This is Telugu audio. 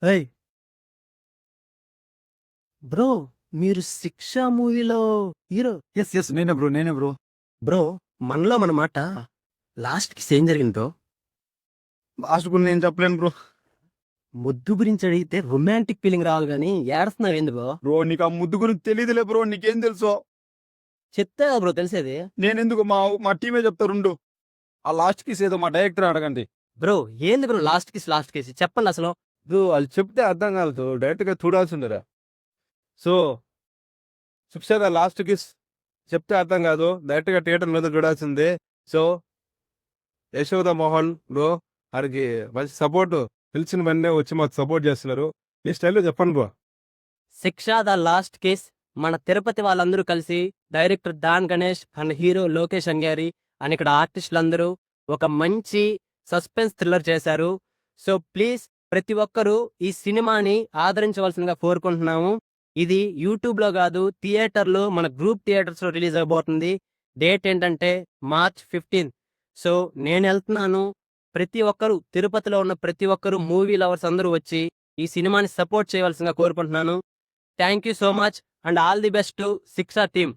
ఏయ్ బ్రో, మీరు 'శిక్ష' మూవీలో హీరో. ఎస్ నేనే బ్రో. బ్రో, మనలో మన మాట లాస్ట్‌కి ఏం జరిగింది బ్రో? లాస్ట్ గురించి నేను చెప్పలేను బ్రో. ముద్దు గురించి అడిగితే రొమాంటిక్ ఫీలింగ్ రావాలి గానీ ఏడుస్తున్నావేంది బ్రో? బ్రో నీకు ఆ ముద్దు గురించి తెలియదులే బ్రో, నీకేం తెలుసు? చెప్తే కదా బ్రో తెలిసేది. నేనెందుకు, మా టీమే చెప్తారుండు. ఆ లాస్ట్ కిస్ ఏదో మా డైరెక్టర్ అడగండి. బ్రో ఏంది బ్రో లాస్ట్ కేసి చెప్పండి అసలు. బ్రో వాళ్ళు చెప్తే అర్థం కాదు, డైరెక్ట్ గా చూడాల్సిందిరా. సో శిక్ష లాస్ట్ కిస్ చెప్తే అర్థం కాదు, డైరెక్ట్ గా థియేటర్ మీద చూడాల్సిందే. సో యశోద మోహన్ బ్రో వారికి మంచి సపోర్ట్, పిలిచిన వెంటనే వచ్చి మాకు సపోర్ట్ చేస్తున్నారు. మీ స్టైల్లో చెప్పండి బ్రో. 'శిక్ష ద లాస్ట్ కేస్' మన తిరుపతి వాళ్ళందరూ కలిసి డైరెక్టర్ దాన్ గణేష్ అండ్ హీరో లోకేష్ అంగారి అండ్ ఇక్కడ ఆర్టిస్టులందరూ ఒక మంచి సస్పెన్స్ థ్రిల్లర్ చేశారు. సో ప్లీజ్ ప్రతి ఒక్కరూ ఈ సినిమాని ఆదరించవలసిందిగా కోరుకుంటున్నాము. ఇది యూట్యూబ్లో కాదు, థియేటర్లో మన గ్రూప్ థియేటర్స్లో రిలీజ్ అవబోతుంది. డేట్ ఏంటంటే March 15. సో నేను వెళ్తున్నాను. ప్రతి ఒక్కరూ, తిరుపతిలో ఉన్న ప్రతి ఒక్కరూ, మూవీ లవర్స్ అందరూ వచ్చి ఈ సినిమాని సపోర్ట్ చేయవలసిందిగా కోరుకుంటున్నాను. Thank you so much and all the best to 'శిక్ష' టీమ్.